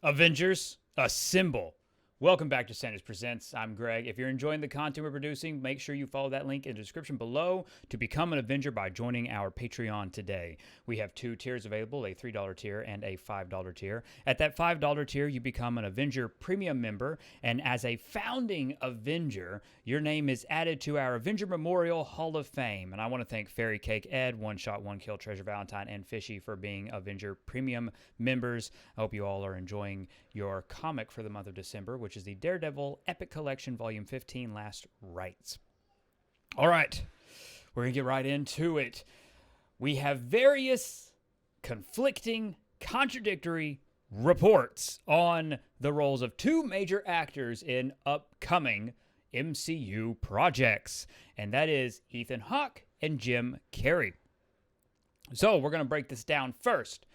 Avengers, assemble. Welcome back to Sanders Presents. I'm Greg. If you're enjoying the content we're producing, make sure you follow that link in the description below to become an Avenger by joining our Patreon today. We have two tiers available, a $3 tier and a $5 tier. At that $5 tier, you become an Avenger Premium member, and as a founding Avenger, your name is added to our Avenger Memorial Hall of Fame. And I want to thank Fairy Cake Ed, One Shot, One Kill, Treasure Valentine, and Fishy for being Avenger Premium members. I hope you all are enjoying your comic for the month of December, which is the Daredevil Epic Collection Volume 15 Last Rites. All right, we're going to get right into it. We have various conflicting, contradictory reports on the roles of two major actors in upcoming MCU projects, and that is Ethan Hawke and Jim Carrey. So we're going to break this down first.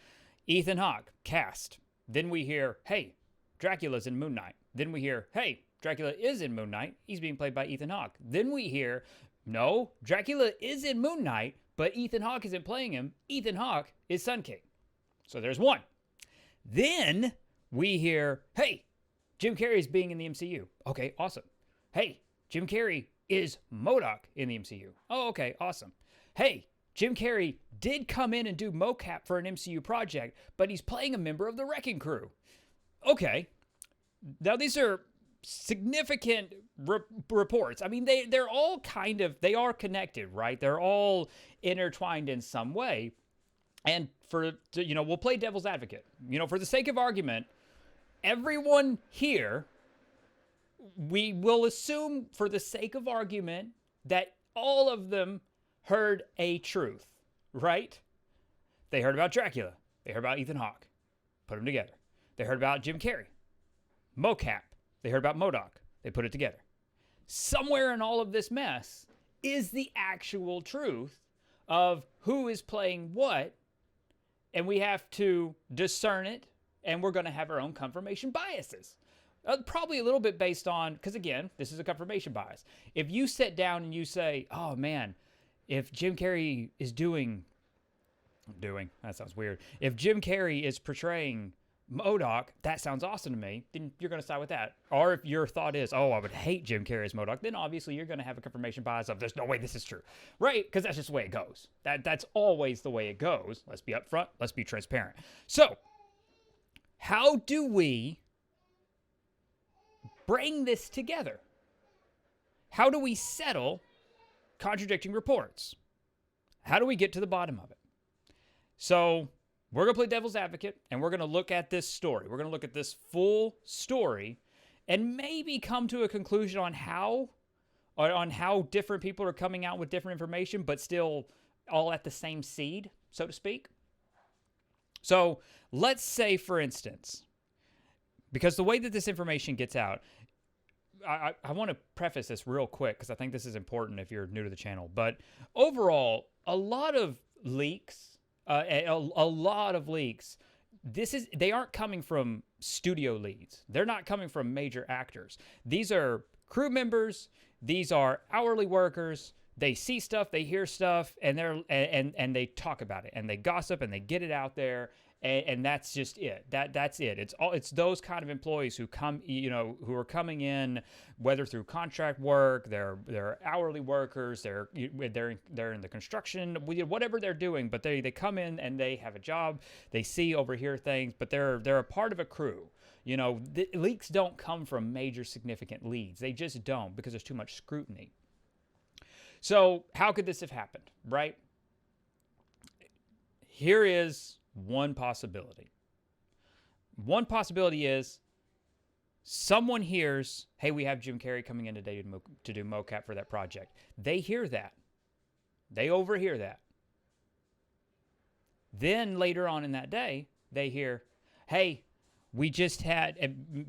Ethan Hawke, cast. Then we hear, hey, Dracula's in Moon Knight. Then we hear, hey, Dracula is in Moon Knight. He's being played by Ethan Hawke. Then we hear, no, Dracula is in Moon Knight, but Ethan Hawke isn't playing him. Ethan Hawke is Sun King. So there's one. Then we hear, hey, Jim Carrey is being in the MCU. Okay, awesome. Hey, Jim Carrey is Modok in the MCU. Oh, okay, awesome. Hey, Jim Carrey did come in and do mocap for an MCU project, but he's playing a member of the Wrecking Crew. Okay. Now, these are significant reports. I mean, they're all they are connected, right? They're all intertwined in some way. And we'll play devil's advocate. For the sake of argument, everyone here, we will assume for the sake of argument that all of them heard a truth, right? They heard about Dracula. They heard about Ethan Hawke. Put them together. They heard about Jim Carrey. Mocap. They heard about Modok. They put it together. Somewhere in all of this mess is the actual truth of who is playing what, and we have to discern it, and we're going to have our own confirmation biases. Probably a little bit based on, because again, this is a confirmation bias. If you sit down and you say, oh man, if Jim Carrey is that sounds weird. If Jim Carrey is portraying Modok, that sounds awesome to me, then you're going to side with that. Or if your thought is, oh, I would hate Jim Carrey as Modok, then obviously you're going to have a confirmation bias of there's no way this is true, right? Because that's just the way it goes. That's always the way it goes. Let's be upfront. Let's be transparent. So, how do we bring this together? How do we settle contradicting reports? How do we get to the bottom of it? So we're going to play devil's advocate, and we're going to look at this story. We're going to look at this full story and maybe come to a conclusion on how different people are coming out with different information, but still all at the same seed, so to speak. So let's say, for instance, because the way that this information gets out, I want to preface this real quick because I think this is important if you're new to the channel. But overall, a lot of leaks, they aren't coming from studio leads. They're not coming from major actors. These are crew members. These are hourly workers. They see stuff, they hear stuff, and they talk about it, and they gossip, and they get it out there. And that's just it. That's it. It's those kind of employees who come, who are coming in, whether through contract work, they're hourly workers, they're in the construction, whatever they're doing, but they come in and they have a job, they see, overhear things, but they're a part of a crew. The leaks don't come from major significant leads. They just don't, because there's too much scrutiny. So how could this have happened, right? Here is one possibility. One possibility is someone hears, hey, we have Jim Carrey coming in today to do mocap for that project. They hear that. They overhear that. Then later on in that day, they hear, hey, we just had,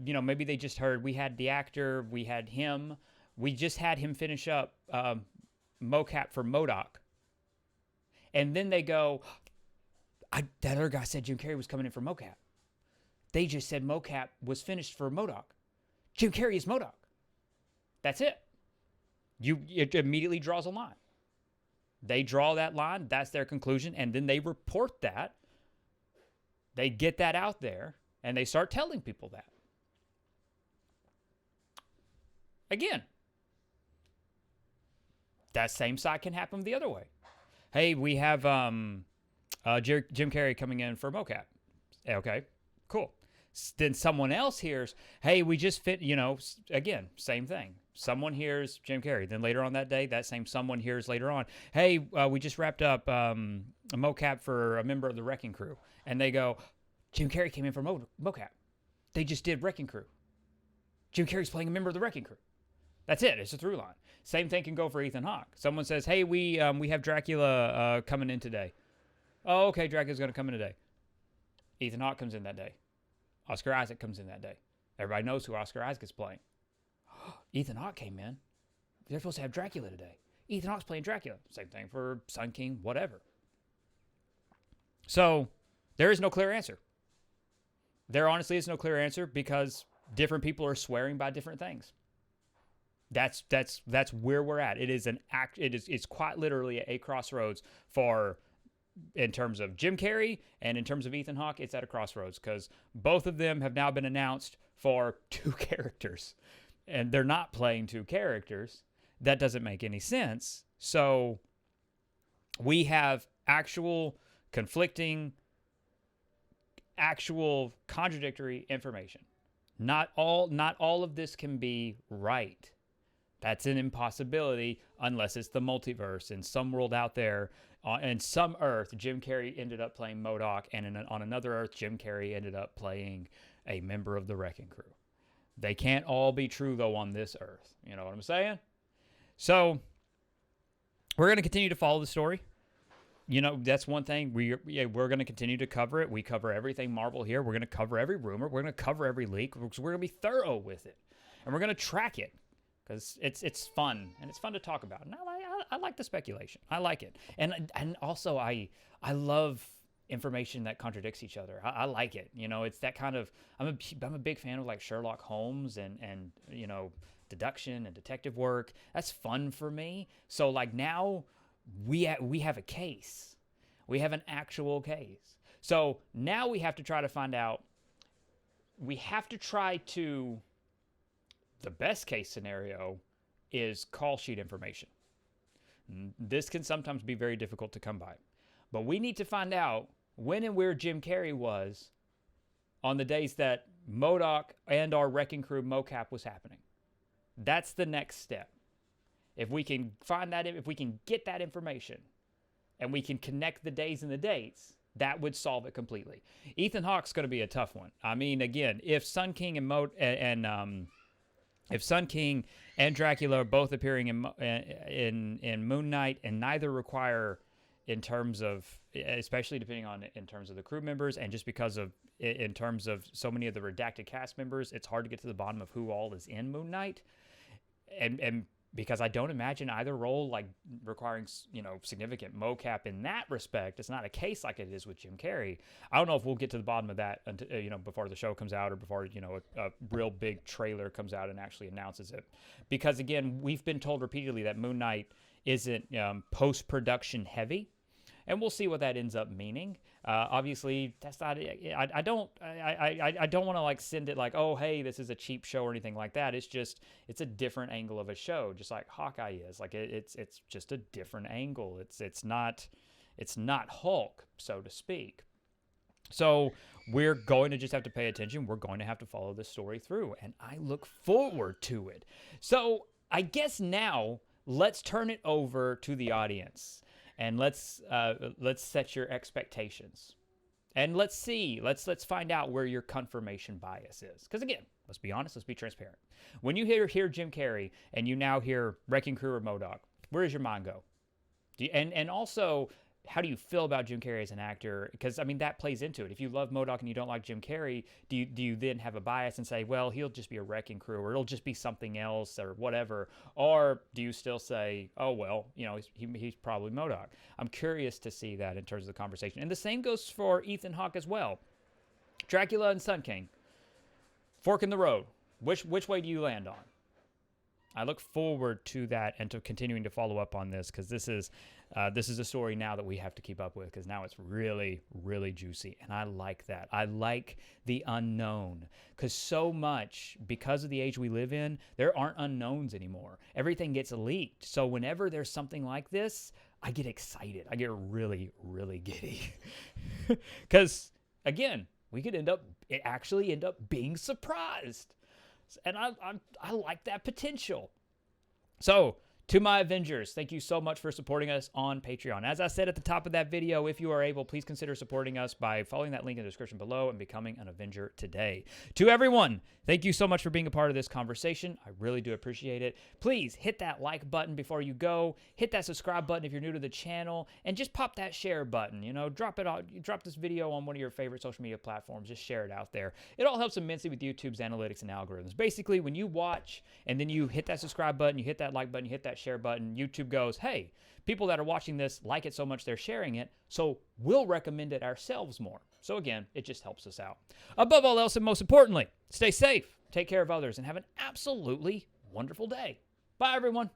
maybe they just heard, we had the actor, we had him, we just had him finish up mocap for Modok. And then they go, that other guy said Jim Carrey was coming in for mocap. They just said mocap was finished for Modok. Jim Carrey is Modok. That's it. It immediately draws a line. They draw that line. That's their conclusion. And then they report that. They get that out there. And they start telling people that. Again, that same side can happen the other way. Hey, we have Jim Carrey coming in for mocap. Okay, cool. Then someone else hears, hey, we just fit, again, same thing. Someone hears Jim Carrey. Then later on that day, that same someone hears later on, hey, we just wrapped up a mocap for a member of the Wrecking Crew. And they go, Jim Carrey came in for mocap. They just did Wrecking Crew. Jim Carrey's playing a member of the Wrecking Crew. That's it. It's a through line. Same thing can go for Ethan Hawke. Someone says, hey, we have Dracula coming in today. Oh, okay, Dracula's going to come in today. Ethan Hawke comes in that day. Oscar Isaac comes in that day. Everybody knows who Oscar Isaac is playing. Ethan Hawke came in. They're supposed to have Dracula today. Ethan Hawke's playing Dracula. Same thing for Sun King, whatever. So there is no clear answer. There honestly is no clear answer because different people are swearing by different things. That's where we're at. It is it's quite literally a crossroads for, in terms of Jim Carrey and in terms of Ethan Hawke, it's at a crossroads because both of them have now been announced for two characters, and they're not playing two characters. That doesn't make any sense. So we have actual conflicting, actual contradictory information. Not all of this can be right. That's an impossibility unless it's the multiverse. In some world out there, in some Earth, Jim Carrey ended up playing Modok, and on another Earth, Jim Carrey ended up playing a member of the Wrecking Crew. They can't all be true, though, on this Earth. You know what I'm saying? So we're going to continue to follow the story. That's one thing. We're going to continue to cover it. We cover everything Marvel here. We're going to cover every rumor. We're going to cover every leak. We're going to be thorough with it. And we're going to track it. Because it's fun, and it's fun to talk about. And I like the speculation. I like it. And also, I love information that contradicts each other. I like it. It's that kind of... I'm a big fan of, like, Sherlock Holmes and deduction and detective work. That's fun for me. So, like, now we have a case. We have an actual case. So now we have to try to find out... The best case scenario is call sheet information. This can sometimes be very difficult to come by. But we need to find out when and where Jim Carrey was on the days that Modok and our Wrecking Crew mocap was happening. That's the next step. If we can find that, if we can get that information, and we can connect the days and the dates, that would solve it completely. Ethan Hawke's going to be a tough one. I mean, again, if Sun King if Sun King and Dracula are both appearing in Moon Knight, and neither require, in terms of, especially depending on in terms of the crew members, and just because of in terms of so many of the redacted cast members, it's hard to get to the bottom of who all is in Moon Knight, and because I don't imagine either role like requiring significant mocap in that respect. It's not a case like it is with Jim Carrey. I don't know if we'll get to the bottom of that until, before the show comes out, or before a real big trailer comes out and actually announces it. Because again, we've been told repeatedly that Moon Knight isn't post-production heavy. And we'll see what that ends up meaning. Obviously, that's not. I don't want to like send it like, oh, hey, this is a cheap show or anything like that. It's a different angle of a show, just like Hawkeye is. Like it's just a different angle. It's not Hulk, so to speak. So we're going to just have to pay attention. We're going to have to follow this story through, and I look forward to it. So I guess now let's turn it over to the audience. And let's set your expectations, and let's find out where your confirmation bias is. Because again, let's be honest, let's be transparent. When you hear Jim Carrey and you now hear Wrecking Crew or Modok, where does your mind go? And also, how do you feel about Jim Carrey as an actor? Because, I mean, that plays into it. If you love Modok and you don't like Jim Carrey, do you then have a bias and say, well, he'll just be a Wrecking Crew, or it'll just be something else, or whatever? Or do you still say, oh, well, he's probably Modok? I'm curious to see that in terms of the conversation. And the same goes for Ethan Hawke as well. Dracula and Sun King. Fork in the road. Which way do you land on? I look forward to that and to continuing to follow up on this, because this is a story now that we have to keep up with, because now it's really, really juicy, and I like that. I like the unknown, because so much, because of the age we live in, there aren't unknowns anymore. Everything gets leaked. So whenever there's something like this, I get excited. I get really, really giddy, because again, we could actually end up being surprised. And I like that potential. So, to my Avengers, thank you so much for supporting us on Patreon. As I said at the top of that video, if you are able, please consider supporting us by following that link in the description below and becoming an Avenger today. To everyone, thank you so much for being a part of this conversation. I really do appreciate it. Please hit that like button before you go. Hit that subscribe button if you're new to the channel, and just pop that share button. You know, drop this video on one of your favorite social media platforms. Just share it out there. It all helps immensely with YouTube's analytics and algorithms. Basically, when you watch and then you hit that subscribe button, you hit that like button, you hit that share button, YouTube goes, hey, people that are watching this like it so much they're sharing it, so we'll recommend it ourselves more. So again, it just helps us out. Above all else, and most importantly, stay safe, take care of others, and have an absolutely wonderful day. Bye, everyone.